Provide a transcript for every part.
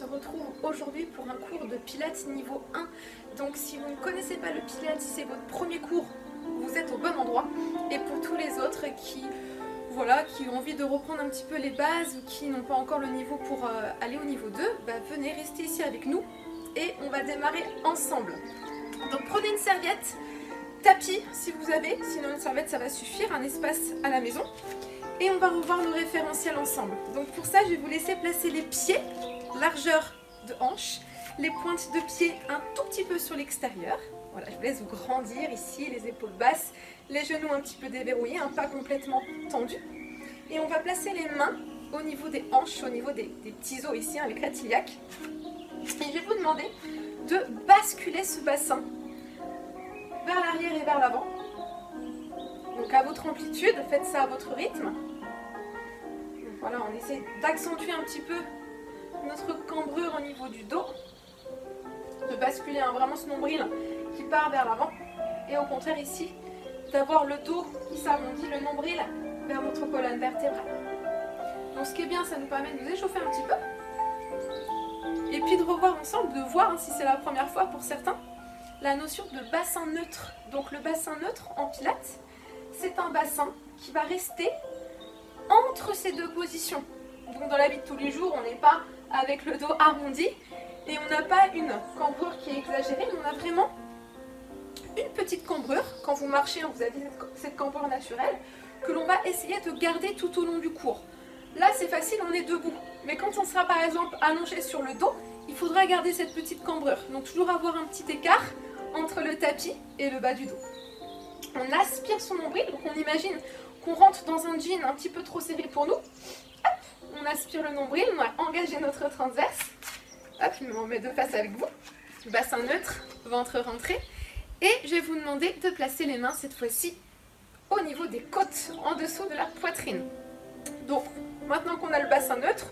se retrouve aujourd'hui pour un cours de Pilates niveau 1. Donc si vous ne connaissez pas le Pilates, si c'est votre premier cours, vous êtes au bon endroit. Et pour tous les autres qui ont envie de reprendre un petit peu les bases ou qui n'ont pas encore le niveau pour aller au niveau 2, venez rester ici avec nous et on va démarrer ensemble. Donc prenez une serviette, tapis si vous avez, sinon une serviette ça va suffire, un espace à la maison. Et on va revoir nos référentiels ensemble. Donc pour ça, je vais vous laisser placer les pieds, largeur de hanche, les pointes de pied un tout petit peu sur l'extérieur. Voilà, je vous laisse vous grandir ici, les épaules basses, les genoux un petit peu déverrouillés, pas complètement tendus. Et on va placer les mains au niveau des hanches, au niveau des petits os ici, avec la iliaque. Et je vais vous demander de basculer ce bassin vers l'arrière et vers l'avant. Donc à votre amplitude, faites ça à votre rythme. Donc voilà, on essaie d'accentuer un petit peu notre cambrure au niveau du dos. De basculer vraiment ce nombril qui part vers l'avant. Et au contraire ici, d'avoir le dos qui s'arrondit, le nombril vers notre colonne vertébrale. Donc ce qui est bien, ça nous permet de nous échauffer un petit peu. Et puis de revoir ensemble, de voir si c'est la première fois pour certains, la notion de bassin neutre. Donc le bassin neutre en pilates, c'est un bassin qui va rester entre ces deux positions. Donc dans la vie de tous les jours, on n'est pas avec le dos arrondi et on n'a pas une cambrure qui est exagérée, mais on a vraiment une petite cambrure. Quand vous marchez, vous avez cette cambrure naturelle que l'on va essayer de garder tout au long du cours. Là, c'est facile, on est debout. Mais quand on sera par exemple allongé sur le dos, il faudra garder cette petite cambrure. Donc toujours avoir un petit écart entre le tapis et le bas du dos. On aspire son nombril, donc on imagine qu'on rentre dans un jean un petit peu trop serré pour nous. Hop, on aspire le nombril, on va engager notre transverse. Hop, je me remets de face avec vous. Bassin neutre, ventre rentré. Et je vais vous demander de placer les mains cette fois-ci au niveau des côtes, en dessous de la poitrine. Donc, maintenant qu'on a le bassin neutre,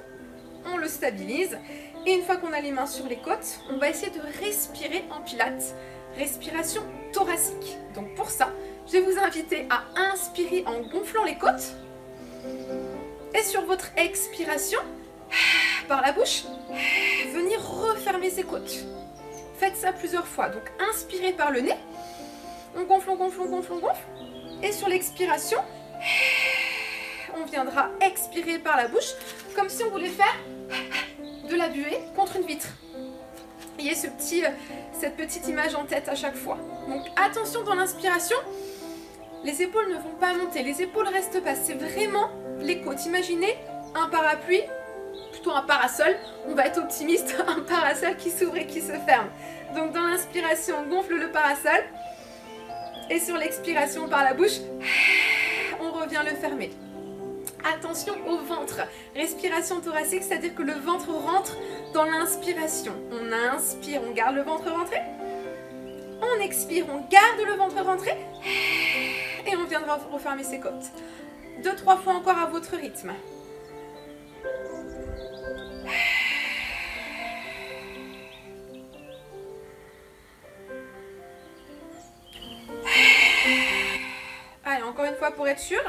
on le stabilise. Et une fois qu'on a les mains sur les côtes, on va essayer de respirer en pilates. Respiration thoracique. Donc pour ça, je vais vous inviter à inspirer en gonflant les côtes. Et sur votre expiration, par la bouche, venir refermer ces côtes. Faites ça plusieurs fois. Donc inspirez par le nez. On gonfle, on gonfle, on gonfle, on gonfle. Et sur l'expiration, on viendra expirer par la bouche, comme si on voulait faire de la buée contre une vitre. Vous voyez cette petite image en tête à chaque fois. Donc attention dans l'inspiration, les épaules ne vont pas monter, les épaules restent basses, c'est vraiment les côtes. Imaginez un parapluie, plutôt un parasol, on va être optimiste, un parasol qui s'ouvre et qui se ferme. Donc dans l'inspiration, on gonfle le parasol et sur l'expiration par la bouche, on revient le fermer. Attention au ventre, respiration thoracique, c'est-à-dire que le ventre rentre dans l'inspiration. On inspire, on garde le ventre rentré. On expire, on garde le ventre rentré. Et on viendra refermer ses côtes. 2-3 fois encore à votre rythme. Allez, encore une fois pour être sûr.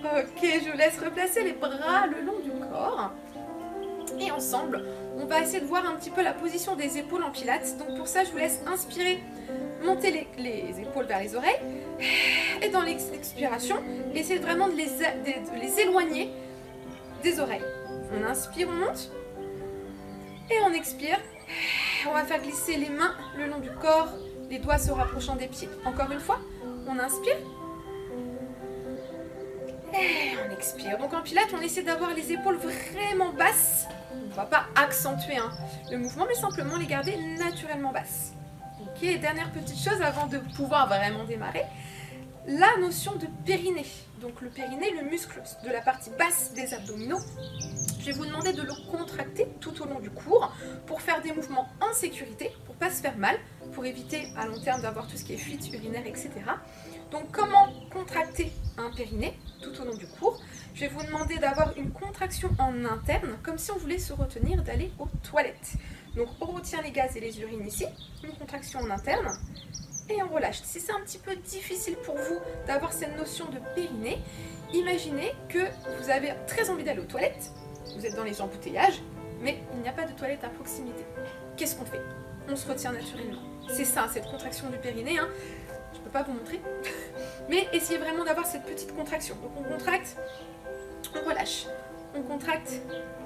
Ok, je vous laisse replacer les bras le long du corps. Et ensemble, on va essayer de voir un petit peu la position des épaules en pilates. Donc pour ça, je vous laisse inspirer, monter les épaules vers les oreilles. Et dans l'expiration, essayez vraiment de les éloigner des oreilles. On inspire, on monte. Et on expire. On va faire glisser les mains le long du corps, les doigts se rapprochant des pieds. Encore une fois, on inspire. Et on expire. Donc en pilates, on essaie d'avoir les épaules vraiment basses. On ne va pas accentuer le mouvement, mais simplement les garder naturellement basses. Ok, dernière petite chose avant de pouvoir vraiment démarrer. La notion de périnée. Donc le périnée, le muscle de la partie basse des abdominaux. Je vais vous demander de le contracter tout au long du cours pour faire des mouvements en sécurité, pour ne pas se faire mal, pour éviter à long terme d'avoir tout ce qui est fuite urinaire, etc. Donc comment contracter un périnée tout au long du cours? Je vais vous demander d'avoir une contraction en interne, comme si on voulait se retenir d'aller aux toilettes. Donc on retient les gaz et les urines ici, une contraction en interne, et on relâche. Si c'est un petit peu difficile pour vous d'avoir cette notion de périnée, imaginez que vous avez très envie d'aller aux toilettes, vous êtes dans les embouteillages, mais il n'y a pas de toilette à proximité. Qu'est-ce qu'on fait? On se retient naturellement. C'est ça, cette contraction du périnée, hein. Je ne peux pas vous montrer, mais essayez vraiment d'avoir cette petite contraction. Donc on contracte, on relâche. On contracte,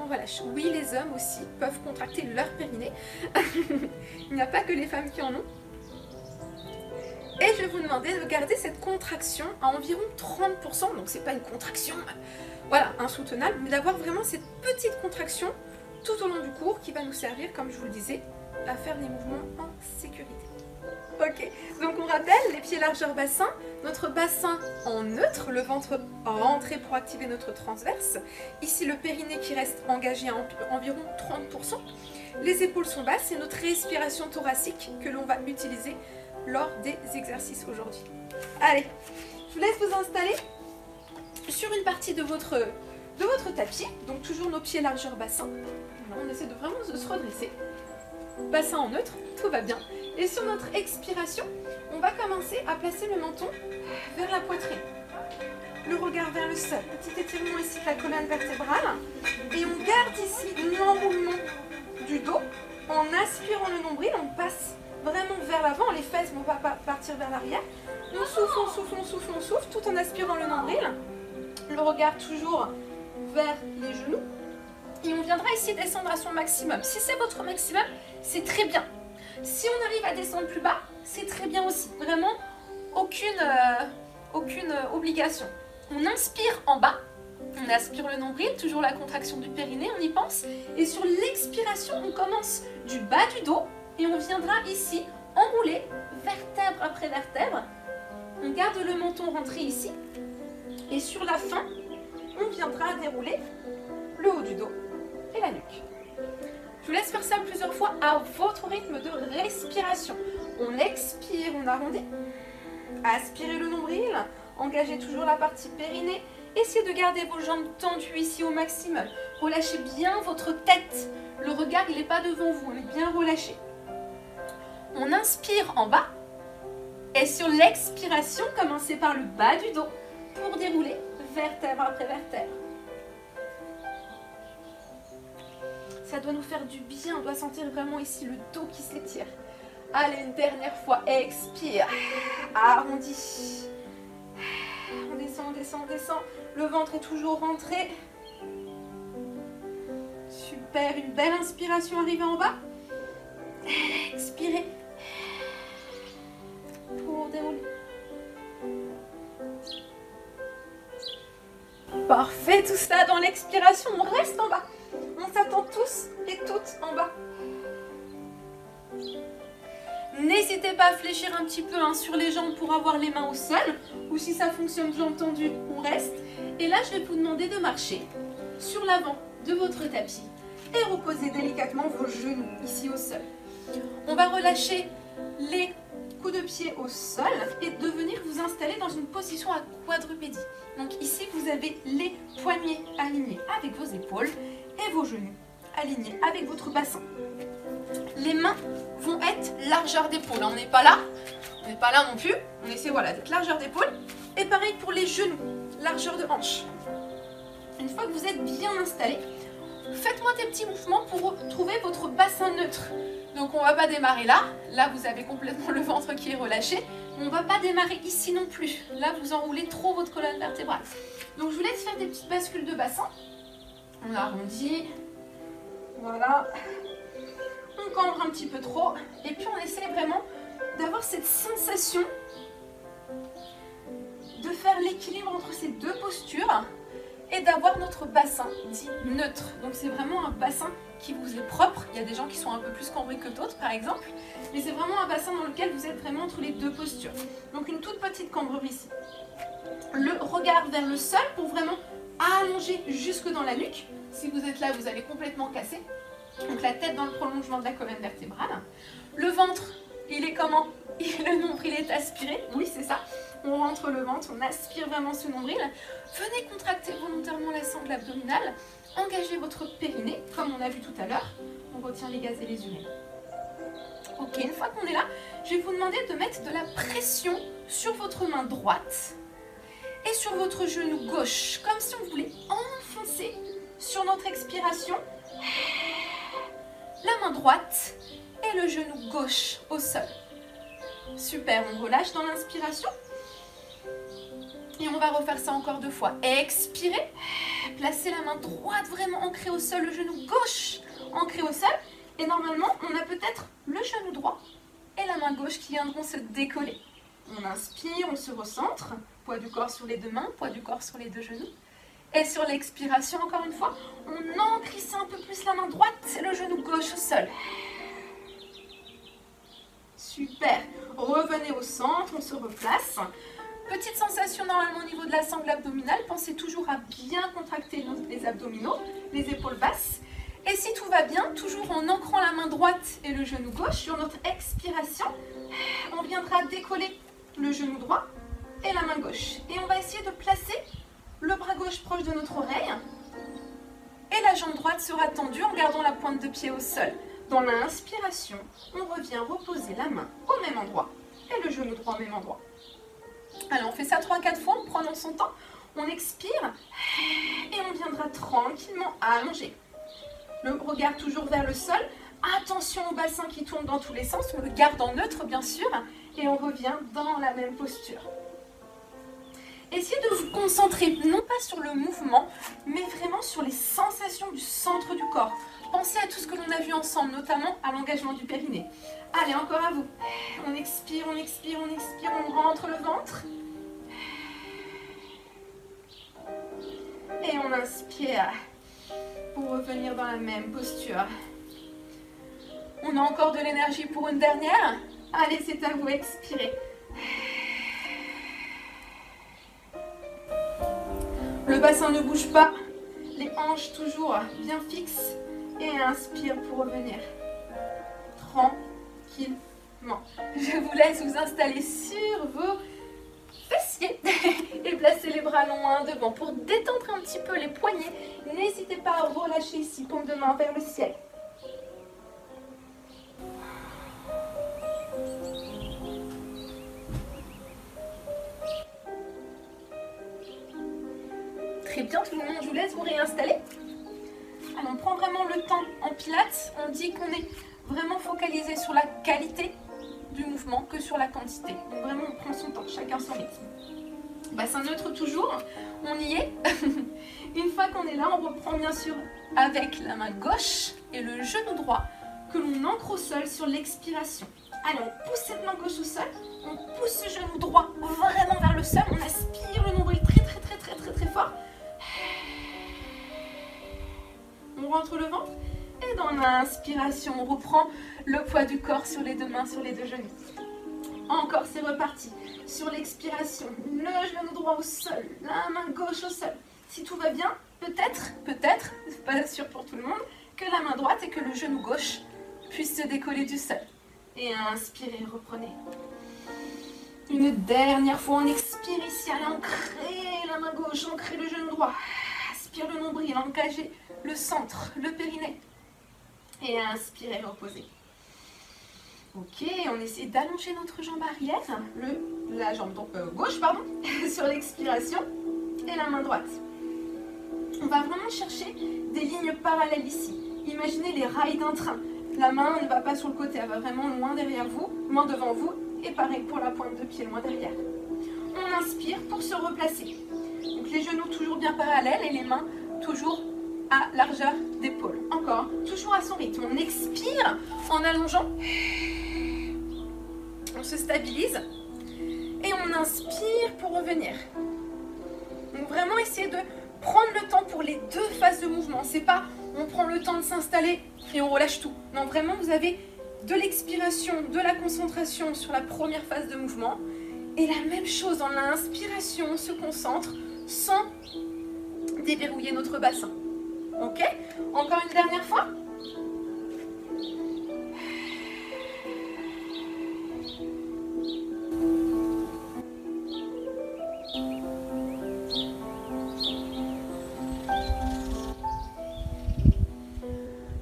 on relâche. Oui, les hommes aussi peuvent contracter leur périnée. Il n'y a pas que les femmes qui en ont. Et je vais vous demander de garder cette contraction à environ 30%. Donc c'est pas une contraction, voilà, insoutenable, mais d'avoir vraiment cette petite contraction tout au long du cours qui va nous servir, comme je vous le disais, à faire les mouvements en sécurité. Ok, donc on rappelle, les pieds largeur bassin, notre bassin en neutre, le ventre rentré pour activer notre transverse. Ici le périnée qui reste engagé à environ 30%. Les épaules sont basses, c'est notre respiration thoracique que l'on va utiliser lors des exercices aujourd'hui. Allez, je vous laisse vous installer sur une partie de votre tapis, donc toujours nos pieds largeur bassin. On essaie de vraiment se redresser. Bassin en neutre, tout va bien. Et sur notre expiration, on va commencer à placer le menton vers la poitrine. Le regard vers le sol. Petit étirement ici de la colonne vertébrale. Et on garde ici l'enroulement du dos. En aspirant le nombril, on passe vraiment vers l'avant. Les fesses vont pas partir vers l'arrière. On souffle, on souffle, on souffle, on souffle, tout en aspirant le nombril. Le regard toujours vers les genoux. Et on viendra ici descendre à son maximum. Si c'est votre maximum, c'est très bien. Si on arrive à descendre plus bas, c'est très bien aussi. Vraiment, aucune obligation. On inspire en bas, on aspire le nombril, toujours la contraction du périnée, on y pense. Et sur l'expiration, on commence du bas du dos et on viendra ici enrouler vertèbre après vertèbre. On garde le menton rentré ici. Et sur la fin, on viendra dérouler le haut du dos et la nuque. Je vous laisse faire ça plusieurs fois à votre rythme de respiration. On expire, on arrondit. Aspirez le nombril. Engagez toujours la partie périnée. Essayez de garder vos jambes tendues ici au maximum. Relâchez bien votre tête. Le regard, il n'est pas devant vous. On est bien relâché. On inspire en bas. Et sur l'expiration, commencez par le bas du dos pour dérouler vertèbre après vertèbre. Ça doit nous faire du bien, on doit sentir vraiment ici le dos qui s'étire. Allez, une dernière fois, expire, arrondi. On descend, on descend, on descend. Le ventre est toujours rentré. Super, une belle inspiration arrivée en bas. Expirez. Pour dérouler. Parfait, tout ça dans l'expiration, on reste en bas. On s'attend tous et toutes en bas. N'hésitez pas à fléchir un petit peu sur les jambes pour avoir les mains au sol. Ou si ça fonctionne, bien entendu, on reste. Et là, je vais vous demander de marcher sur l'avant de votre tapis et reposer délicatement vos genoux ici au sol. On va relâcher les coups de pied au sol et de venir vous installer dans une position à quadrupédie. Donc ici, vous avez les poignets alignés avec vos épaules et vos genoux alignés avec votre bassin. Les mains vont être largeur d'épaule. On n'est pas là non plus. On essaie d'être largeur d'épaule. Et pareil pour les genoux, largeur de hanche. Une fois que vous êtes bien installé, faites-moi des petits mouvements pour trouver votre bassin neutre. Donc on ne va pas démarrer là. Là, vous avez complètement le ventre qui est relâché. On ne va pas démarrer ici non plus. Là, vous enroulez trop votre colonne vertébrale. Donc je vous laisse faire des petites bascules de bassin. On arrondit. Voilà. On cambre un petit peu trop. Et puis on essaie vraiment d'avoir cette sensation de faire l'équilibre entre ces deux postures et d'avoir notre bassin dit neutre. Donc c'est vraiment un bassin qui vous est propre. Il y a des gens qui sont un peu plus cambrés que d'autres par exemple. Mais c'est vraiment un bassin dans lequel vous êtes vraiment entre les deux postures. Donc une toute petite cambrure ici. Le regard vers le sol pour vraiment allonger jusque dans la nuque. Si vous êtes là, vous allez complètement casser. Donc la tête dans le prolongement de la colonne vertébrale. Le ventre, il est comment? Le nombril est aspiré. Oui, c'est ça. On rentre le ventre, on aspire vraiment ce nombril. Venez contracter volontairement la sangle abdominale. Engagez votre périnée, comme on a vu tout à l'heure. On retient les gaz et les urines. Ok, une fois qu'on est là, je vais vous demander de mettre de la pression sur votre main droite et sur votre genou gauche, comme si on voulait enfoncer sur notre expiration la main droite et le genou gauche au sol. Super, on relâche dans l'inspiration. Et on va refaire ça encore 2 fois. Expirez, placez la main droite vraiment ancrée au sol, le genou gauche ancré au sol. Et normalement, on a peut-être le genou droit et la main gauche qui viendront se décoller. On inspire, on se recentre, poids du corps sur les 2 mains, poids du corps sur les 2 genoux. Et sur l'expiration, encore une fois, on ancre un peu plus la main droite et le genou gauche au sol. Super. Revenez au centre, on se replace. Petite sensation normalement au niveau de la sangle abdominale. Pensez toujours à bien contracter les abdominaux, les épaules basses. Et si tout va bien, toujours en ancrant la main droite et le genou gauche sur notre expiration, on viendra décoller le genou droit et la main gauche. Et on va essayer de placer le bras gauche proche de notre oreille. Et la jambe droite sera tendue en gardant la pointe de pied au sol. Dans l'inspiration, on revient reposer la main au même endroit et le genou droit au même endroit. Alors on fait ça 3-4 fois en prenant son temps. On expire et on viendra tranquillement allonger. Le regard toujours vers le sol. Attention au bassin qui tourne dans tous les sens. On le garde en neutre bien sûr. Et on revient dans la même posture. Essayez de vous concentrer non pas sur le mouvement, mais vraiment sur les sensations du centre du corps. Pensez à tout ce que l'on a vu ensemble, notamment à l'engagement du périnée. Allez, encore à vous. On expire, on expire, on expire, on rentre le ventre. Et on inspire pour revenir dans la même posture. On a encore de l'énergie pour une dernière. Allez, c'est à vous, expirez. Le bassin ne bouge pas, les hanches toujours bien fixes. Et inspire pour revenir tranquillement. Je vous laisse vous installer sur vos fessiers et placer les bras loin devant pour détendre un petit peu les poignets. N'hésitez pas à relâcher ici, paume de main vers le ciel. Très bien tout le monde, je vous laisse vous réinstaller. Alors on prend vraiment le temps en pilates, on dit qu'on est vraiment focalisé sur la qualité du mouvement que sur la quantité. Donc vraiment on prend son temps, chacun son rythme. Bassin neutre toujours, on y est. Une fois qu'on est là, on reprend bien sûr avec la main gauche et le genou droit que l'on ancre au sol sur l'expiration. Allez, on pousse cette main gauche au sol, on pousse ce genou droit vraiment vers le sol, on aspire le nombril très fort. On rentre le ventre et dans l'inspiration, on reprend le poids du corps sur les 2 mains, sur les 2 genoux. Encore, c'est reparti. Sur l'expiration, le genou droit au sol, la main gauche au sol. Si tout va bien, peut-être, c'est pas sûr pour tout le monde, que la main droite et que le genou gauche puissent se décoller du sol. Et inspirez, reprenez. Une dernière fois, on expire ici, allez, ancrez la main gauche, ancrez le genou droit. Aspire le nombril, engagez le centre, le périnée. Et inspirez, reposez. Ok, on essaie d'allonger notre jambe arrière, la jambe gauche, sur l'expiration et la main droite. On va vraiment chercher des lignes parallèles ici. Imaginez les rails d'un train. La main ne va pas sur le côté, elle va vraiment loin derrière vous, loin devant vous. Et pareil pour la pointe de pied, loin derrière. On inspire pour se replacer. Donc les genoux toujours bien parallèles et les mains toujours à largeur d'épaule. Encore, toujours à son rythme. On expire en allongeant. On se stabilise. Et on inspire pour revenir. Donc vraiment essayer de prendre le temps pour les 2 phases de mouvement. C'est pas on prend le temps de s'installer et on relâche tout. Non, vraiment vous avez de l'expiration, de la concentration sur la première phase de mouvement. Et la même chose dans l'inspiration, on se concentre sans déverrouiller notre bassin. Ok? Encore une dernière fois.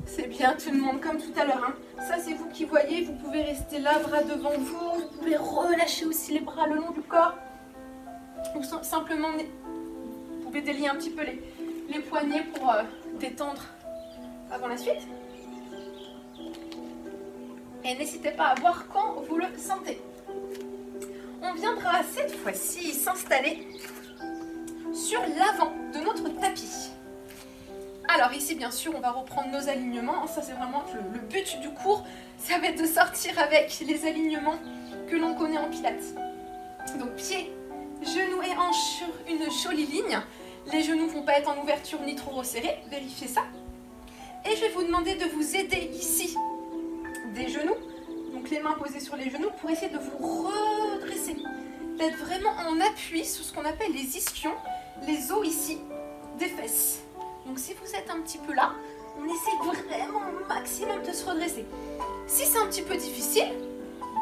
C'est bien tout le monde, comme tout à l'heure. Hein. Ça, c'est vous qui voyez. Vous pouvez rester là, bras devant vous. Vous pouvez relâcher aussi les bras le long du corps. Ou simplement, vous pouvez délier un petit peu les poignets pour détendre avant la suite. Et n'hésitez pas à voir quand vous le sentez. On viendra cette fois-ci s'installer sur l'avant de notre tapis. Alors ici, bien sûr, on va reprendre nos alignements. Ça, c'est vraiment le but du cours. Ça va être de sortir avec les alignements que l'on connaît en pilates. Donc pieds, genoux et hanches sur une jolie ligne. Les genoux ne vont pas être en ouverture ni trop resserrés. Vérifiez ça. Et je vais vous demander de vous aider ici des genoux. Donc les mains posées sur les genoux pour essayer de vous redresser. D'être vraiment en appui sur ce qu'on appelle les ischions, les os ici des fesses. Donc si vous êtes un petit peu là, on essaie vraiment au maximum de se redresser. Si c'est un petit peu difficile,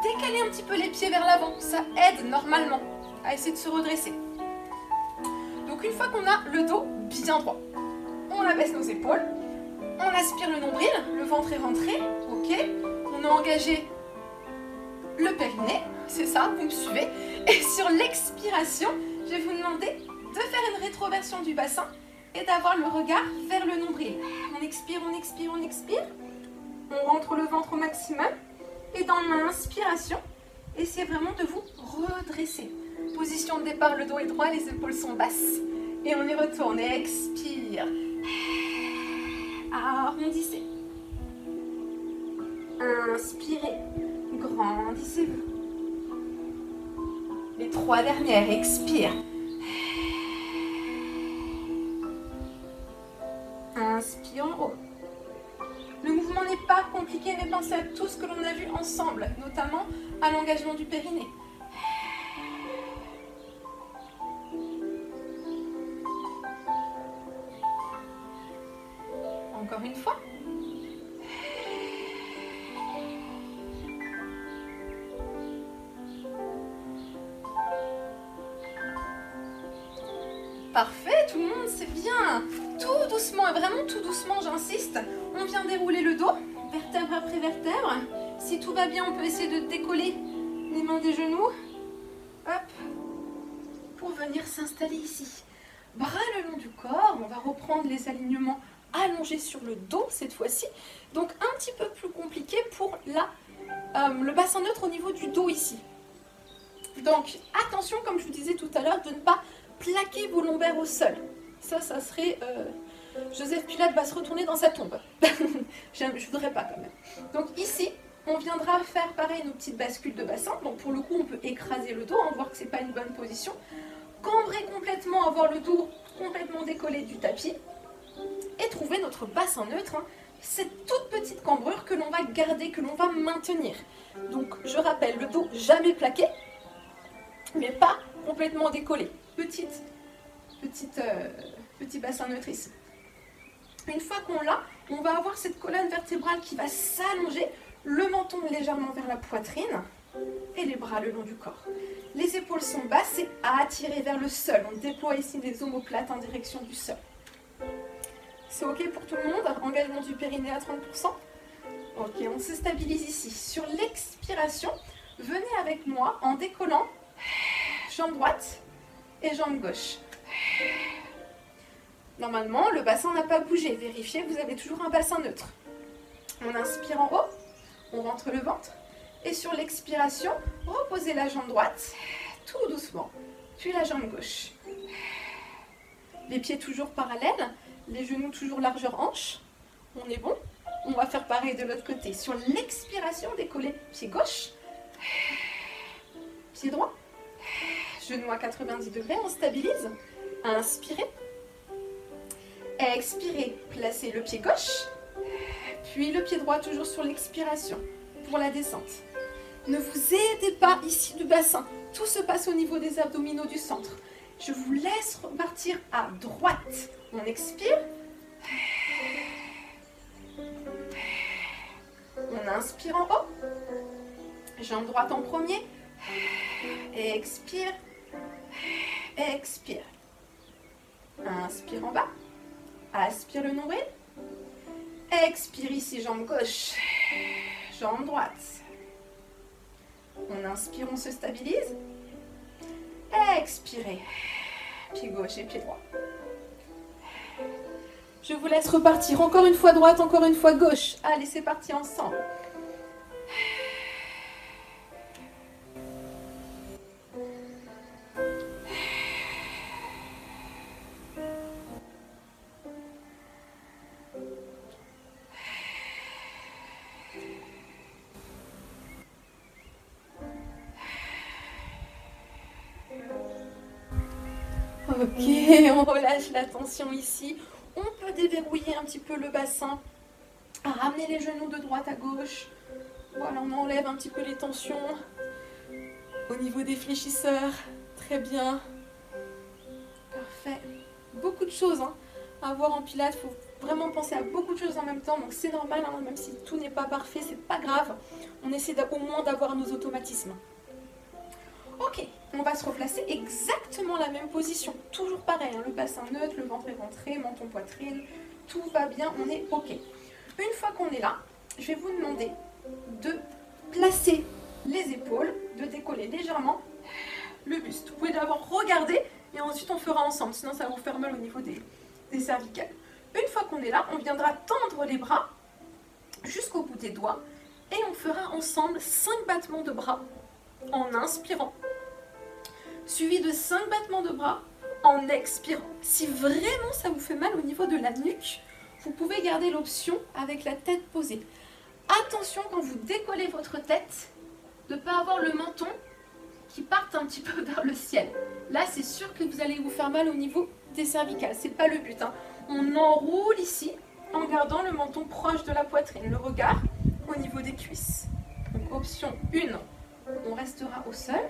décalez un petit peu les pieds vers l'avant. Ça aide normalement à essayer de se redresser. Donc une fois qu'on a le dos bien droit, on abaisse nos épaules, on aspire le nombril, le ventre est rentré, ok. On a engagé le périnée, c'est ça, vous me suivez. Et sur l'expiration, je vais vous demander de faire une rétroversion du bassin et d'avoir le regard vers le nombril. On expire, on expire, on expire. On rentre le ventre au maximum. Et dans l'inspiration, essayez vraiment de vous redresser. Position de départ, le dos est droit, les épaules sont basses. Et on y retourne. Expire. Arrondissez. Inspirez. Grandissez-vous. Les 3 dernières. Expire. Inspire en haut. Le mouvement n'est pas compliqué, mais pensez à tout ce que l'on a vu ensemble, notamment à l'engagement du périnée. Encore une fois. Parfait, tout le monde, c'est bien. Tout doucement, et vraiment tout doucement, j'insiste. On vient dérouler le dos, vertèbre après vertèbre. Si tout va bien, on peut essayer de décoller les mains des genoux. Hop, pour venir s'installer ici. Bras le long du corps, on va reprendre les alignements allongés sur le dos cette fois-ci. Donc un petit peu plus compliqué pour le bassin neutre au niveau du dos ici. Donc attention, comme je vous disais tout à l'heure, de ne pas plaquez vos lombaires au sol. Ça serait... Joseph Pilates va se retourner dans sa tombe. Je ne voudrais pas quand même. Donc ici, on viendra faire pareil nos petites bascules de bassin. Donc pour le coup, on peut écraser le dos, hein, voir que ce n'est pas une bonne position. Cambrer complètement, avoir le dos complètement décollé du tapis. Et trouver notre bassin neutre. Hein, cette toute petite cambrure que l'on va garder, que l'on va maintenir. Donc je rappelle, le dos jamais plaqué, mais pas complètement décollé. Petit bassin neutre ici. Une fois qu'on l'a, on va avoir cette colonne vertébrale qui va s'allonger, le menton légèrement vers la poitrine et les bras le long du corps. Les épaules sont basses et attirées vers le sol. On déploie ici les omoplates en direction du sol. C'est ok pour tout le monde? Engagement du périnée à 30%. Ok, on se stabilise ici. Sur l'expiration, venez avec moi en décollant jambe droite et jambe gauche. Normalement, le bassin n'a pas bougé. Vérifiez que vous avez toujours un bassin neutre. On inspire en haut, on rentre le ventre. Et sur l'expiration, reposez la jambe droite, tout doucement, puis la jambe gauche. Les pieds toujours parallèles, les genoux toujours largeur hanche. On est bon. On va faire pareil de l'autre côté. Sur l'expiration, décoller pied gauche, pied droit. Genoux à 90 degrés, on stabilise. Inspirez. Expirez, placez le pied gauche, puis le pied droit toujours sur l'expiration pour la descente. Ne vous aidez pas ici du bassin. Tout se passe au niveau des abdominaux du centre. Je vous laisse repartir à droite. On expire. On inspire en haut. Jambe droite en premier. Expire. Expire. Inspire en bas. Aspire le nombril. Expire ici, jambe gauche, jambe droite. On inspire, on se stabilise. Expirez, pied gauche et pied droit. Je vous laisse repartir, encore une fois droite, encore une fois gauche. Allez, c'est parti ensemble. Ok, on relâche la tension ici. On peut déverrouiller un petit peu le bassin. Ramener les genoux de droite à gauche. Voilà, on enlève un petit peu les tensions. Au niveau des fléchisseurs. Très bien. Parfait. Beaucoup de choses à voir en pilates. Il faut vraiment penser à beaucoup de choses en même temps. Donc c'est normal, même si tout n'est pas parfait, c'est pas grave. On essaie au moins d'avoir nos automatismes. Ok, on va se replacer exactement la même position. Toujours pareil, le bassin neutre, le ventre est rentré, menton, poitrine. Tout va bien, on est ok. Une fois qu'on est là, je vais vous demander de placer les épaules, de décoller légèrement le buste. Vous pouvez d'abord regarder et ensuite on fera ensemble, sinon ça va vous faire mal au niveau des cervicales. Une fois qu'on est là, on viendra tendre les bras jusqu'au bout des doigts et on fera ensemble 5 battements de bras en inspirant, suivi de 5 battements de bras en expirant. Si vraiment ça vous fait mal au niveau de la nuque, vous pouvez garder l'option avec la tête posée. Attention quand vous décollez votre tête, de ne pas avoir le menton qui parte un petit peu vers le ciel. Là, c'est sûr que vous allez vous faire mal au niveau des cervicales. C'est pas le but. On enroule ici en gardant le menton proche de la poitrine. Le regard au niveau des cuisses. Donc, option 1, on restera au sol.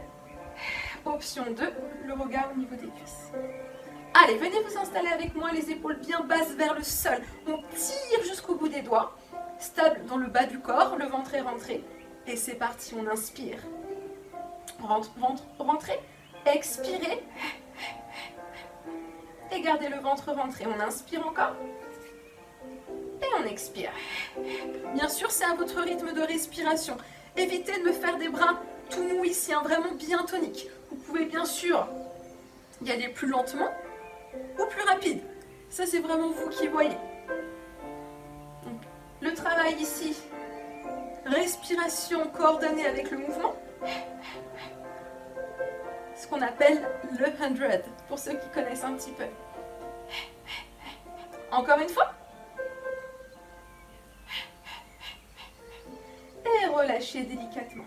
Option 2, le regard au niveau des cuisses. Allez, venez vous installer avec moi, les épaules bien basses vers le sol. On tire jusqu'au bout des doigts. Stable dans le bas du corps, le ventre est rentré. Et c'est parti, on inspire. Rentrez, expirez. Et gardez le ventre rentré. On inspire encore. Et on expire. Bien sûr, c'est à votre rythme de respiration. Évitez de me faire des bras tout mous ici, vraiment bien toniques. Vous pouvez bien sûr y aller plus lentement ou plus rapide. Ça, c'est vraiment vous qui voyez. Donc, le travail ici, respiration coordonnée avec le mouvement. Ce qu'on appelle le 100, pour ceux qui connaissent un petit peu. Encore une fois. Et relâchez délicatement.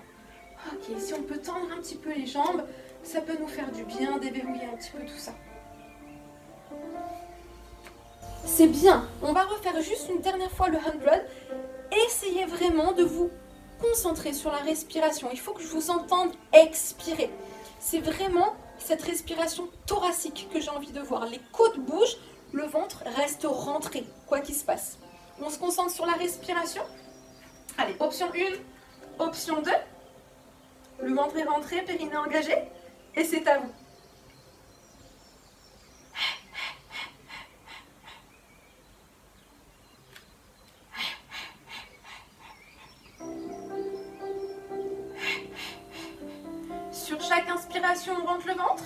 Ok, si on peut tendre un petit peu les jambes, ça peut nous faire du bien, déverrouiller un petit peu tout ça. C'est bien. On va refaire juste une dernière fois le 100. Essayez vraiment de vous concentrer sur la respiration. Il faut que je vous entende expirer. C'est vraiment cette respiration thoracique que j'ai envie de voir. Les côtes bougent, le ventre reste rentré, quoi qu'il se passe. On se concentre sur la respiration. Allez, option 1, option 2. Le ventre est rentré, périnée engagé. Et c'est à vous. Sur chaque inspiration, on rentre le ventre.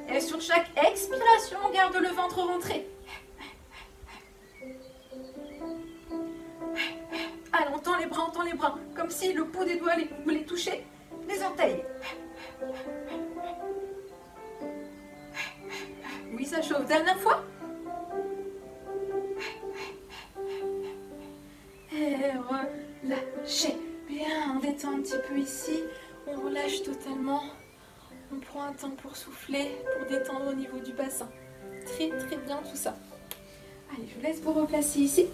Et sur chaque expiration, on garde le ventre rentré. Allez, on tend les bras, comme si le bout des doigts voulait toucher les orteils. Oui, ça chauffe. Dernière fois. Et relâchez. Bien, on détend un petit peu ici. On relâche totalement. On prend un temps pour souffler, pour détendre au niveau du bassin. Très très bien tout ça. Allez, je vous laisse vous replacer ici.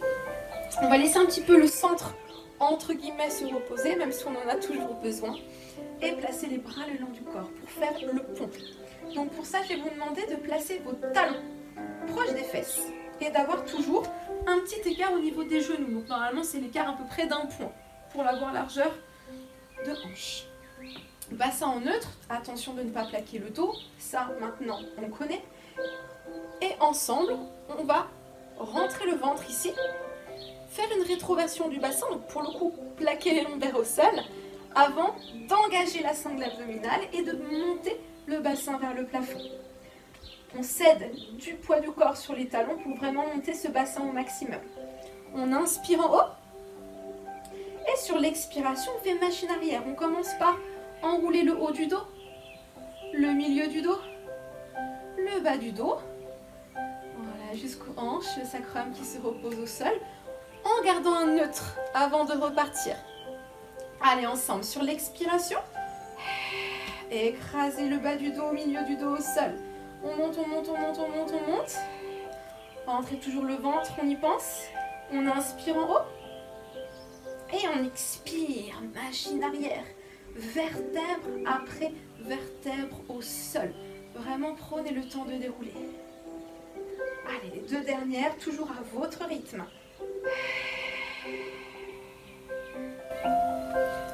On va laisser un petit peu le centre, entre guillemets, se reposer, même si on en a toujours besoin. Et placer les bras le long du corps pour faire le pont. Donc pour ça, je vais vous demander de placer vos talons proches des fesses. Et d'avoir toujours un petit écart au niveau des genoux. Donc normalement, c'est l'écart à peu près d'un point pour l'avoir largeur de hanche. Bassin en neutre, attention de ne pas plaquer le dos, ça maintenant on connaît. Et ensemble, on va rentrer le ventre ici, faire une rétroversion du bassin, donc pour le coup, plaquer les lombaires au sol, avant d'engager la sangle abdominale et de monter le bassin vers le plafond. On cède du poids du corps sur les talons pour vraiment monter ce bassin au maximum. On inspire en haut. Et sur l'expiration, on fait machine arrière. On commence par enrouler le haut du dos, le milieu du dos, le bas du dos. Voilà, jusqu'aux hanches, le sacrum qui se repose au sol, en gardant un neutre avant de repartir. Allez, ensemble, sur l'expiration, écrasez le bas du dos, milieu du dos au sol. On monte, on monte, on monte, on monte, on monte. Rentrez toujours le ventre, on y pense. On inspire en haut. Et on expire, machine arrière. Vertèbre après vertèbre au sol. Vraiment, prenez le temps de dérouler. Allez, les deux dernières, toujours à votre rythme.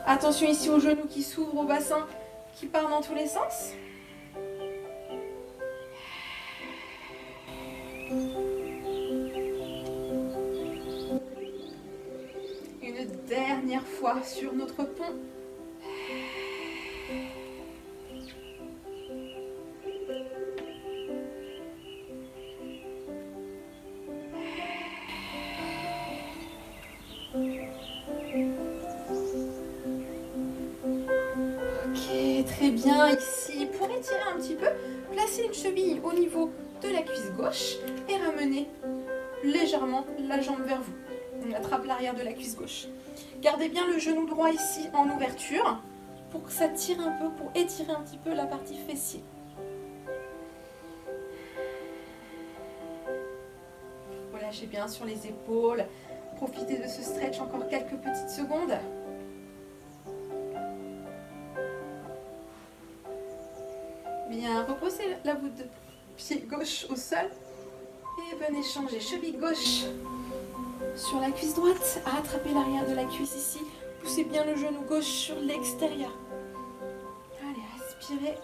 Attention ici aux genoux qui s'ouvrent, au bassin qui part dans tous les sens. Une dernière fois sur notre pont. Très bien, ici, pour étirer un petit peu, placez une cheville au niveau de la cuisse gauche et ramenez légèrement la jambe vers vous. On attrape l'arrière de la cuisse gauche. Gardez bien le genou droit ici en ouverture pour que ça tire un peu, pour étirer un petit peu la partie fessier. Relâchez bien sur les épaules. Profitez de ce stretch encore quelques petites secondes. Bien, reposez la bout de pied gauche au sol et venez changer cheville gauche sur la cuisse droite, à attraper l'arrière de la cuisse ici. Poussez bien le genou gauche sur l'extérieur. Allez, respirez.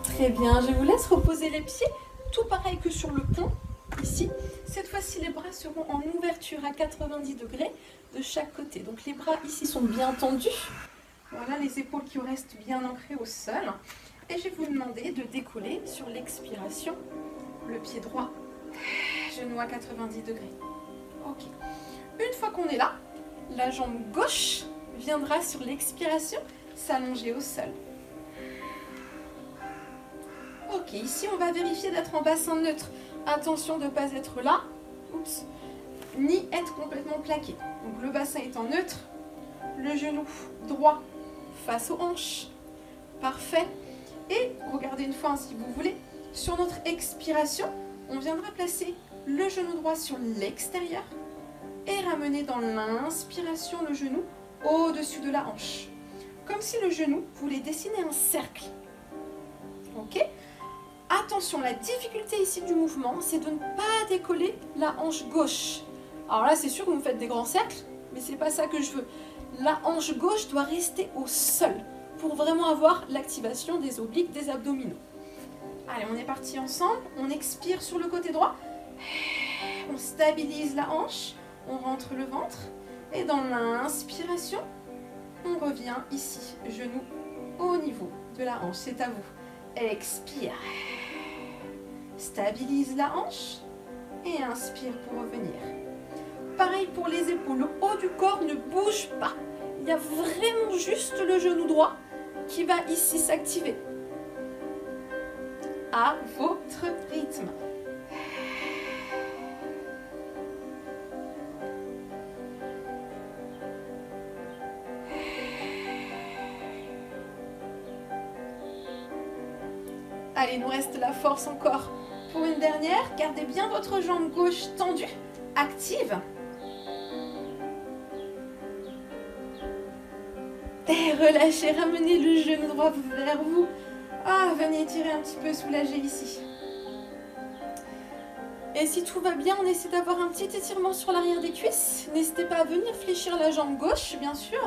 Très bien, je vous laisse reposer les pieds, tout pareil que sur le pont, ici. Cette fois-ci, les bras seront en ouverture à 90 degrés de chaque côté. Donc les bras ici sont bien tendus. Voilà, les épaules qui restent bien ancrées au sol. Et je vais vous demander de décoller sur l'expiration le pied droit, genou à 90 degrés. Ok. Une fois qu'on est là, la jambe gauche viendra sur l'expiration s'allonger au sol. Ok, ici on va vérifier d'être en bassin neutre. Attention de ne pas être là, oups, ni être complètement plaqué. Donc le bassin étant neutre, le genou droit face aux hanches. Parfait. Et regardez une fois si vous voulez, sur notre expiration, on viendra placer le genou droit sur l'extérieur et ramener dans l'inspiration le genou au-dessus de la hanche. Comme si le genou voulait dessiner un cercle. Ok ? Attention, la difficulté ici du mouvement, c'est de ne pas décoller la hanche gauche. Alors là, c'est sûr que vous me faites des grands cercles, mais c'est pas ça que je veux. La hanche gauche doit rester au sol pour vraiment avoir l'activation des obliques, des abdominaux. Allez, on est parti ensemble. On expire sur le côté droit. On stabilise la hanche. On rentre le ventre. Et dans l'inspiration, on revient ici, genou au niveau de la hanche. C'est à vous. Expire. Stabilise la hanche. Et inspire pour revenir. Pareil pour les épaules. Le haut du corps ne bouge pas. Il y a vraiment juste le genou droit qui va ici s'activer. À votre rythme. Allez, il nous reste la force encore pour une dernière. Gardez bien votre jambe gauche tendue, active. Et relâchez, ramenez le genou droit vers vous. Ah, venez étirer un petit peu, soulager ici. Et si tout va bien, on essaie d'avoir un petit étirement sur l'arrière des cuisses. N'hésitez pas à venir fléchir la jambe gauche, bien sûr.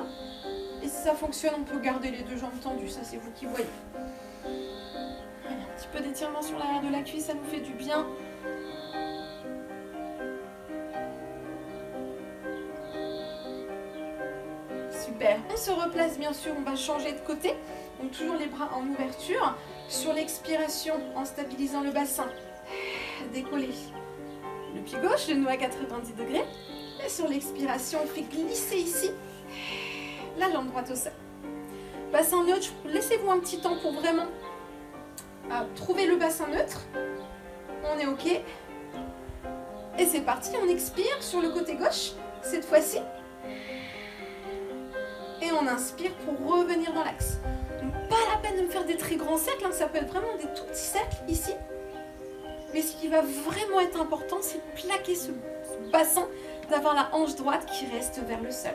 Et si ça fonctionne, on peut garder les deux jambes tendues, ça c'est vous qui voyez. Allez, un petit peu d'étirement sur l'arrière de la cuisse, ça nous fait du bien. Super. On se replace, bien sûr, on va changer de côté. Donc toujours les bras en ouverture. Sur l'expiration, en stabilisant le bassin, décoller le pied gauche, genou à 90 degrés. Et sur l'expiration, on fait glisser ici la jambe droite au sol. Bassin neutre, laissez-vous un petit temps pour vraiment trouver le bassin neutre. On est OK. Et c'est parti, on expire sur le côté gauche, cette fois-ci. Et on inspire pour revenir dans l'axe. Donc pas la peine de me faire des très grands cercles, hein, ça peut être vraiment des tout petits cercles ici. Mais ce qui va vraiment être important, c'est de plaquer ce bassin, d'avoir la hanche droite qui reste vers le sol.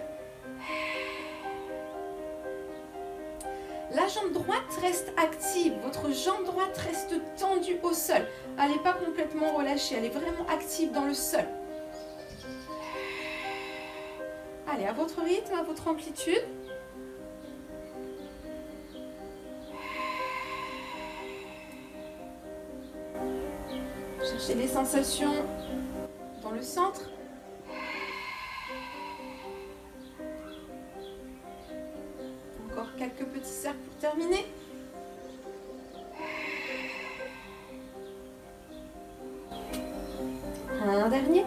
La jambe droite reste active, votre jambe droite reste tendue au sol. Elle n'est pas complètement relâchée, elle est vraiment active dans le sol. Allez, à votre rythme, à votre amplitude. Cherchez des sensations dans le centre. Encore quelques petits cercles pour terminer. Un dernier.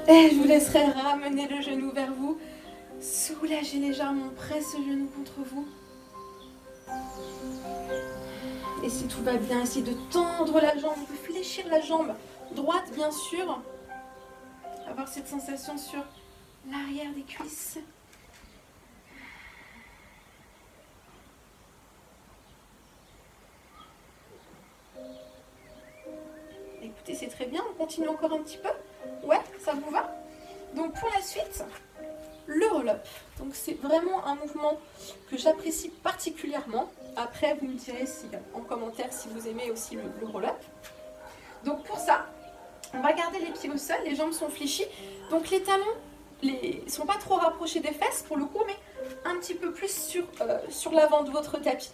Et je vous laisserai ramener le genou vers vous. Soulagez légèrement, presse le genou contre vous. Et si tout va bien, essayez de tendre la jambe, de fléchir la jambe droite bien sûr. Avoir cette sensation sur l'arrière des cuisses. Écoutez, c'est très bien, on continue encore un petit peu. Ouais, ça vous va? Donc pour la suite, le roll-up. Donc c'est vraiment un mouvement que j'apprécie particulièrement. Après, vous me direz en commentaire si vous aimez aussi le roll-up. Donc pour ça, on va garder les pieds au sol, les jambes sont fléchies. Donc les talons ne sont pas trop rapprochés des fesses pour le coup, mais un petit peu plus sur l'avant de votre tapis.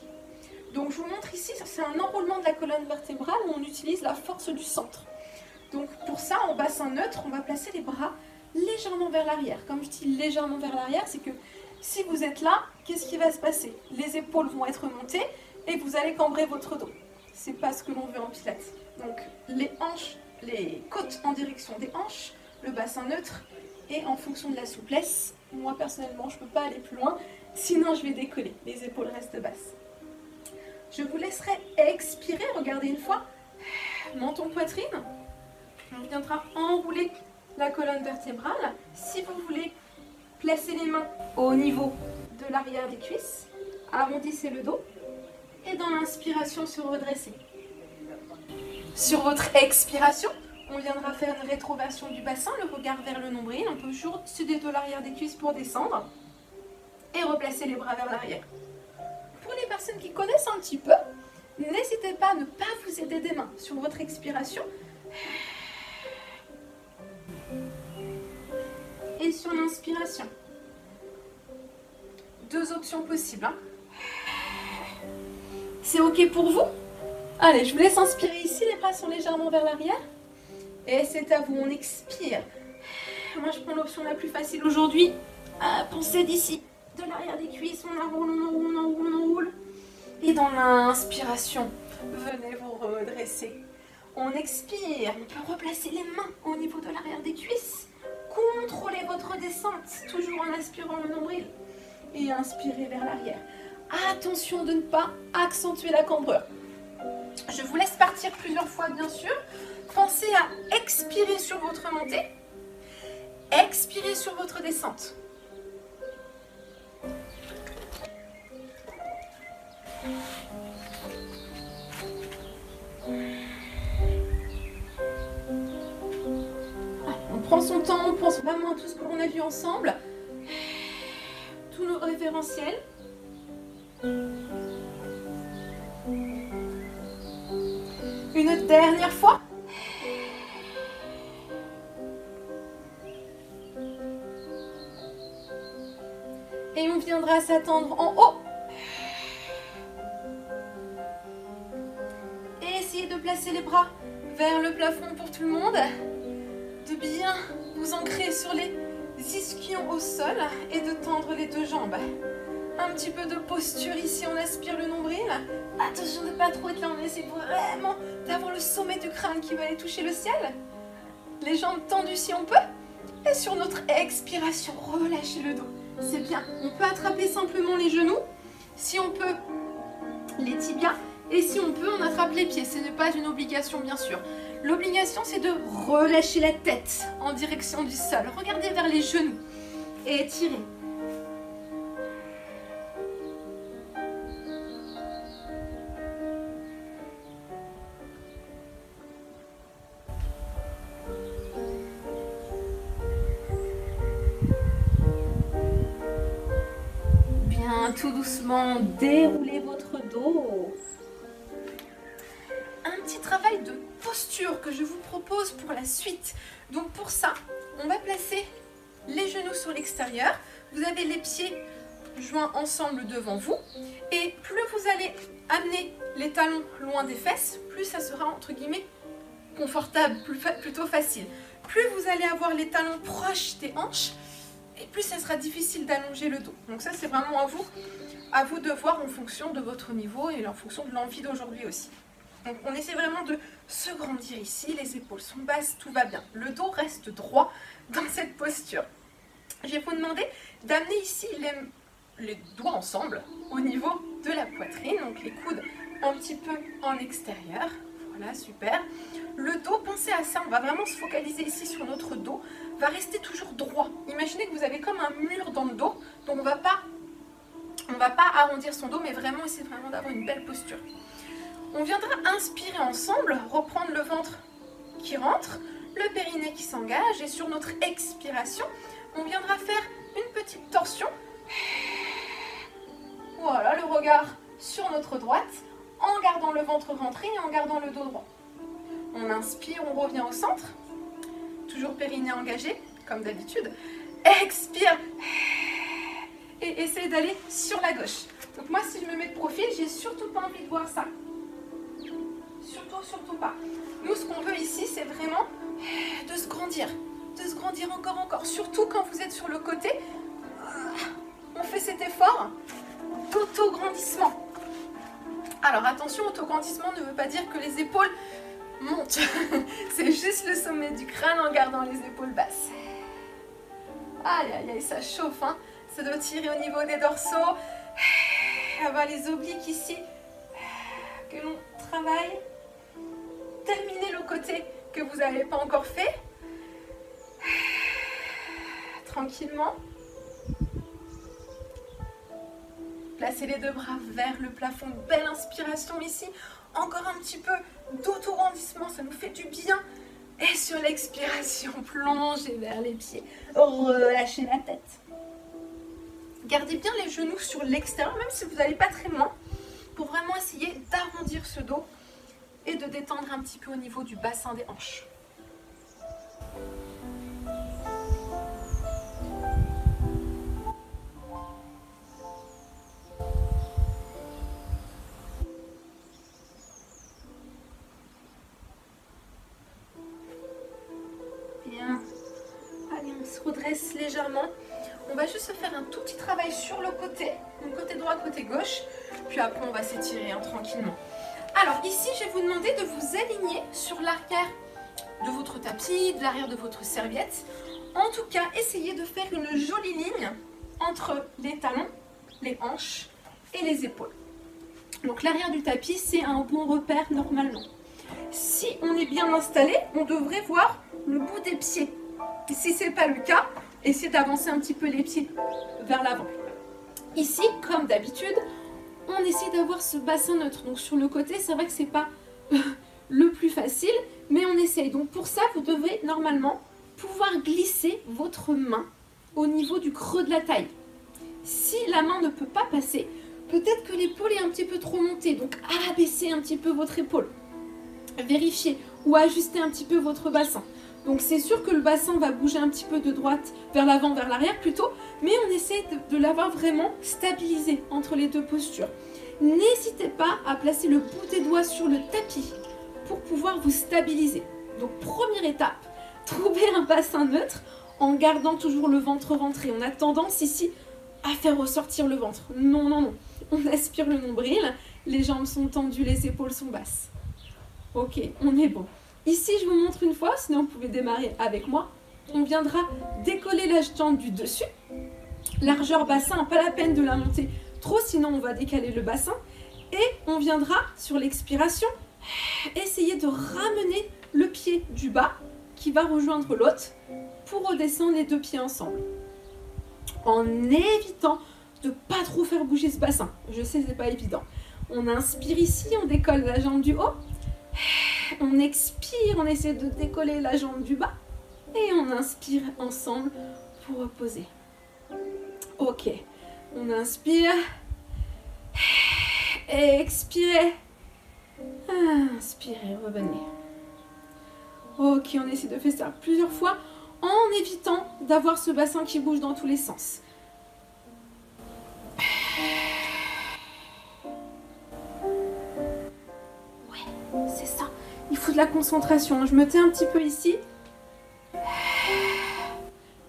Donc je vous montre ici, c'est un enroulement de la colonne vertébrale où on utilise la force du centre. Donc pour ça, en bassin neutre, on va placer les bras légèrement vers l'arrière. Comme je dis légèrement vers l'arrière, c'est que si vous êtes là, qu'est-ce qui va se passer? Les épaules vont être montées et vous allez cambrer votre dos. C'est pas ce que l'on veut en pilates. Donc les hanches, les côtes en direction des hanches, le bassin neutre et en fonction de la souplesse. Moi personnellement, je ne peux pas aller plus loin, sinon je vais décoller. Les épaules restent basses. Je vous laisserai expirer, regardez une fois, menton poitrine. On viendra enrouler la colonne vertébrale. Si vous voulez placer les mains au niveau de l'arrière des cuisses, arrondissez le dos et dans l'inspiration se redresser. Sur votre expiration, on viendra faire une rétroversion du bassin, le regard vers le nombril. On peut toujours suder de l'arrière des cuisses pour descendre et replacer les bras vers l'arrière. Pour les personnes qui connaissent un petit peu, n'hésitez pas à ne pas vous aider des mains sur votre expiration. Et sur l'inspiration. Deux options possibles. Hein. C'est OK pour vous? Allez, je vous laisse inspirer ici, les bras sont légèrement vers l'arrière. Et c'est à vous, on expire. Moi, je prends l'option la plus facile aujourd'hui. Pensez d'ici, de l'arrière des cuisses, on enroule, on enroule, on enroule, on enroule. Et dans l'inspiration, venez vous redresser. On expire, on peut replacer les mains au niveau de l'arrière des cuisses. Contrôlez votre descente, toujours en aspirant le nombril. Et inspirez vers l'arrière. Attention de ne pas accentuer la cambrure. Je vous laisse partir plusieurs fois, bien sûr. Pensez à expirer sur votre montée. Expirez sur votre descente. On prend son temps, on pense vraiment à tout ce que l'on a vu ensemble. Tous nos référentiels. une dernière fois. Et on viendra s'attendre en haut. Et essayez de placer les bras vers le plafond pour tout le monde. De bien vous ancrer sur les ischions au sol et de tendre les deux jambes. Un petit peu de posture ici, on aspire le nombril. Attention de ne pas trop être là, on essaie vraiment d'avoir le sommet du crâne qui va aller toucher le ciel. Les jambes tendues si on peut. Et sur notre expiration, relâchez le dos. C'est bien. On peut attraper simplement les genoux. Si on peut, les tibias. Et si on peut, on attrape les pieds. Ce n'est pas une obligation, bien sûr. L'obligation, c'est de relâcher la tête en direction du sol. Regardez vers les genoux et étirez. Tout doucement, déroulez votre dos. Un petit travail de posture que je vous propose pour la suite. Donc pour ça, on va placer les genoux sur l'extérieur. Vous avez les pieds joints ensemble devant vous. Et plus vous allez amener les talons loin des fesses, plus ça sera entre guillemets confortable, plutôt facile. Plus vous allez avoir les talons proches des hanches, et plus ça sera difficile d'allonger le dos. Donc ça, c'est vraiment à vous de voir en fonction de votre niveau et en fonction de l'envie d'aujourd'hui aussi. Donc on essaie vraiment de se grandir ici, les épaules sont basses, tout va bien. Le dos reste droit dans cette posture. Je vais vous demander d'amener ici les doigts ensemble au niveau de la poitrine, donc les coudes un petit peu en extérieur. Voilà, super. Le dos, pensez à ça, on va vraiment se focaliser ici sur notre dos, va rester toujours droit. Imaginez que vous avez comme un mur dans le dos, donc on va pas arrondir son dos, mais vraiment essayer vraiment d'avoir une belle posture. On viendra inspirer ensemble, reprendre le ventre qui rentre, le périnée qui s'engage, et sur notre expiration, on viendra faire une petite torsion. Voilà, le regard sur notre droite, en gardant le ventre rentré et en gardant le dos droit. On inspire, on revient au centre. Toujours périnée engagé, comme d'habitude. Expire. Et essaye d'aller sur la gauche. Donc moi, si je me mets de profil, j'ai surtout pas envie de voir ça. Surtout pas. Nous, ce qu'on veut ici, c'est vraiment de se grandir. De se grandir encore. Surtout quand vous êtes sur le côté. On fait cet effort d'auto-grandissement. Alors attention, autograndissement ne veut pas dire que les épaules montent. C'est juste le sommet du crâne en gardant les épaules basses. Aïe, aïe, aïe, ça chauffe, hein. Ça doit tirer au niveau des dorsaux. Avoir les obliques ici. Que l'on travaille. Terminez le côté que vous n'avez pas encore fait. Tranquillement. Placez les deux bras vers le plafond. Belle inspiration ici. Encore un petit peu d'auto-grandissement. Ça nous fait du bien. Et sur l'expiration, plongez vers les pieds. Relâchez la tête. Gardez bien les genoux sur l'extérieur, même si vous n'allez pas très loin, pour vraiment essayer d'arrondir ce dos et de détendre un petit peu au niveau du bassin des hanches. Bien. Allez, on se redresse légèrement. On va juste se faire un tout petit travail sur le côté, donc côté droit, côté gauche, puis après on va s'étirer tranquillement. Alors ici, je vais vous demander de vous aligner sur l'arrière de votre tapis, de l'arrière de votre serviette. En tout cas, essayez de faire une jolie ligne entre les talons, les hanches et les épaules. Donc l'arrière du tapis, c'est un bon repère normalement. Si on est bien installé, on devrait voir le bout des pieds. Et si ce n'est pas le cas, essayez d'avancer un petit peu les pieds vers l'avant. Ici, comme d'habitude, on essaie d'avoir ce bassin neutre. Donc sur le côté, c'est vrai que ce n'est pas le plus facile, mais on essaye. Donc pour ça, vous devrez normalement pouvoir glisser votre main au niveau du creux de la taille. Si la main ne peut pas passer, peut-être que l'épaule est un petit peu trop montée. Donc abaissez un petit peu votre épaule. vérifier ou ajuster un petit peu votre bassin. Donc c'est sûr que le bassin va bouger un petit peu de droite vers l'avant, vers l'arrière plutôt, mais on essaie de l'avoir vraiment stabilisé entre les deux postures. N'hésitez pas à placer le bout des doigts sur le tapis pour pouvoir vous stabiliser. Donc première étape, trouver un bassin neutre en gardant toujours le ventre rentré. On a tendance ici à faire ressortir le ventre. Non, non, non. On aspire le nombril, les jambes sont tendues, les épaules sont basses. Ok, on est bon. Ici, je vous montre une fois, sinon vous pouvez démarrer avec moi. On viendra décoller la jambe du dessus. Largeur bassin, pas la peine de la monter trop, sinon on va décaler le bassin. Et on viendra, sur l'expiration, essayer de ramener le pied du bas qui va rejoindre l'autre pour redescendre les deux pieds ensemble. En évitant de ne pas trop faire bouger ce bassin. Je sais, c'est pas évident. On inspire ici, on décolle la jambe du haut. On expire, on essaie de décoller la jambe du bas. Et on inspire ensemble pour reposer. Ok, on inspire. Expirez. Inspirez, revenez. Ok, on essaie de faire ça plusieurs fois en évitant d'avoir ce bassin qui bouge dans tous les sens. Ouais, c'est ça. Il faut de la concentration. Je me tais un petit peu ici.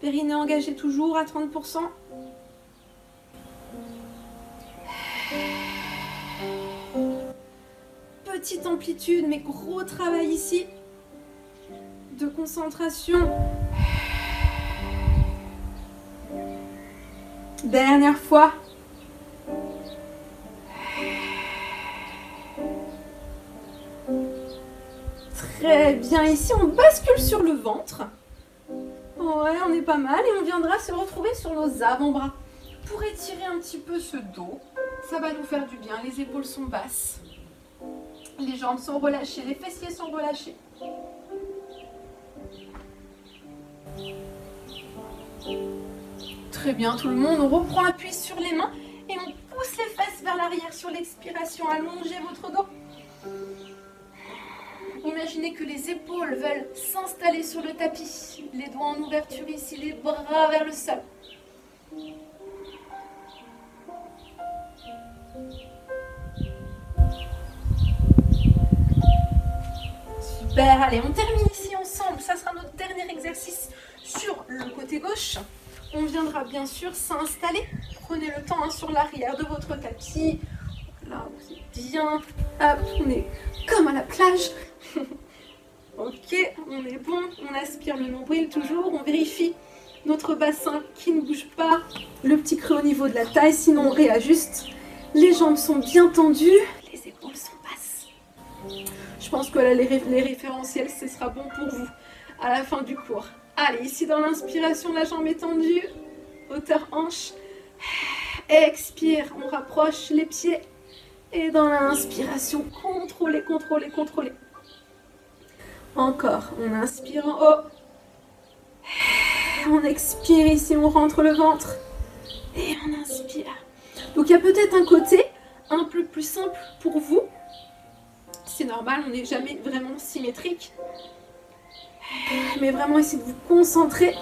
Périnée engagé toujours à 30%. Petite amplitude, mais gros travail ici de concentration. Dernière fois. Très bien, ici on bascule sur le ventre. Ouais, on est pas mal et on viendra se retrouver sur nos avant-bras pour étirer un petit peu ce dos. Ça va nous faire du bien, les épaules sont basses. Les jambes sont relâchées, les fessiers sont relâchés. Très bien tout le monde, on reprend appui sur les mains et on pousse les fesses vers l'arrière sur l'expiration. Allongez votre dos. Imaginez que les épaules veulent s'installer sur le tapis. Les doigts en ouverture ici, les bras vers le sol. Super, allez, on termine ici ensemble. Ça sera notre dernier exercice sur le côté gauche. On viendra bien sûr s'installer. Prenez le temps sur l'arrière de votre tapis. Là, vous êtes bien. Hop, on est comme à la plage. Ok, on est bon. On aspire le nombril toujours. On vérifie notre bassin qui ne bouge pas. Le petit creux au niveau de la taille, sinon on réajuste. Les jambes sont bien tendues. Les épaules sont basses. Je pense que là, les référentiels, ce sera bon pour vous à la fin du cours. Allez, ici dans l'inspiration, la jambe est tendue. Hauteur hanche. Expire, on rapproche les pieds. Et dans l'inspiration, contrôlez, contrôlez, contrôlez. Encore, on inspire en haut. On expire ici, on rentre le ventre. Et on inspire. Donc il y a peut-être un côté un peu plus simple pour vous. C'est normal, on n'est jamais vraiment symétrique. Mais vraiment, essayez de vous concentrer.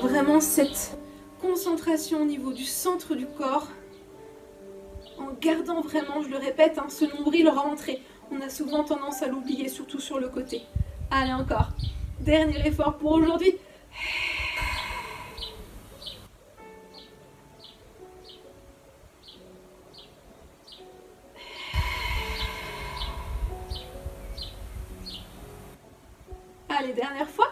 Vraiment cette concentration au niveau du centre du corps. En gardant vraiment, je le répète, ce nombril rentré. On a souvent tendance à l'oublier, surtout sur le côté. Allez, encore. Dernier effort pour aujourd'hui. Allez, dernière fois.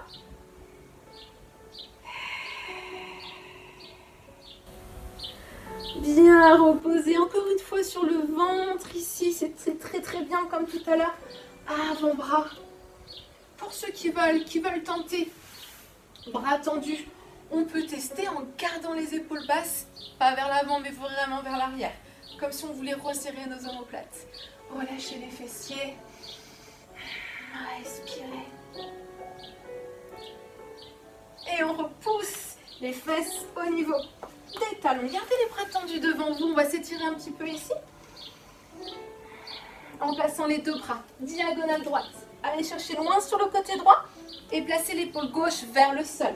Bien reposer encore une fois sur le ventre ici, c'est très très bien comme tout à l'heure. Avant-bras. Pour ceux qui veulent tenter, bras tendus, on peut tester en gardant les épaules basses, pas vers l'avant mais vraiment vers l'arrière, comme si on voulait resserrer nos omoplates. Relâchez les fessiers, respirez. Et on repousse les fesses au niveau. des talons. Gardez les bras tendus devant vous. On va s'étirer un petit peu ici. En plaçant les deux bras, diagonale droite. Allez chercher loin sur le côté droit et placez l'épaule gauche vers le sol.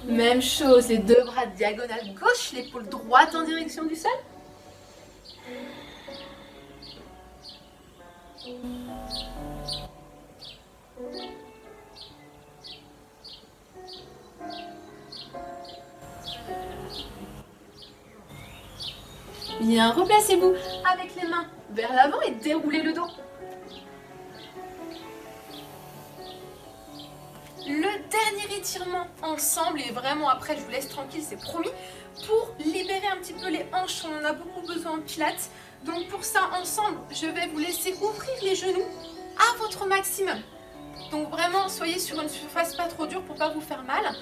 Même chose, les deux bras diagonale gauche, l'épaule droite en direction du sol. Bien, replacez-vous avec les mains vers l'avant et déroulez le dos. Le dernier étirement ensemble, et vraiment après je vous laisse tranquille, c'est promis, pour libérer un petit peu les hanches, on en a beaucoup besoin en pilates. Donc pour ça, ensemble, je vais vous laisser ouvrir les genoux à votre maximum. Donc vraiment, soyez sur une surface pas trop dure pour pas vous faire mal.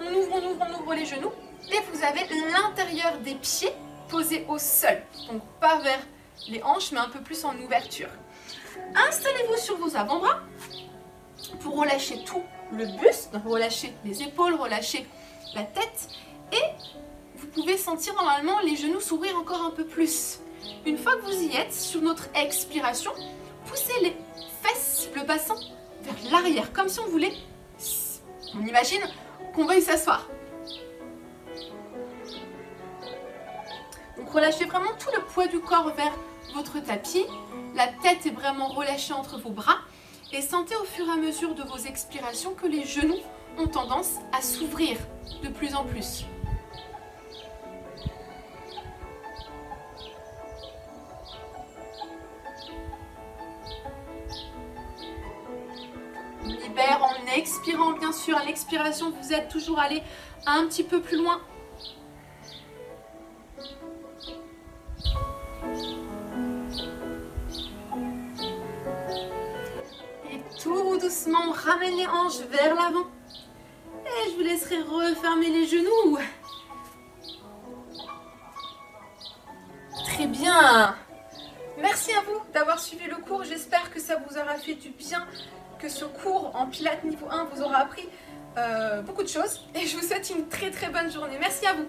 On ouvre les genoux et vous avez l'intérieur des pieds posé au sol. Donc pas vers les hanches, mais un peu plus en ouverture. Installez-vous sur vos avant-bras pour relâcher tout le buste, relâcher les épaules, relâcher la tête. Et vous pouvez sentir normalement les genoux s'ouvrir encore un peu plus. Une fois que vous y êtes, sur notre expiration, poussez les fesses, le bassin vers l'arrière, comme si on voulait, on imagine qu'on veuille s'asseoir. Donc relâchez vraiment tout le poids du corps vers votre tapis. La tête est vraiment relâchée entre vos bras. Et sentez au fur et à mesure de vos expirations que les genoux ont tendance à s'ouvrir de plus en plus. On libère en expirant bien sûr. À l'expiration, vous êtes toujours allé un petit peu plus loin. Tout doucement, on ramène les hanches vers l'avant. Et je vous laisserai refermer les genoux. Très bien. Merci à vous d'avoir suivi le cours. J'espère que ça vous aura fait du bien, que ce cours en Pilates niveau 1 vous aura appris beaucoup de choses. Et je vous souhaite une très très bonne journée. Merci à vous.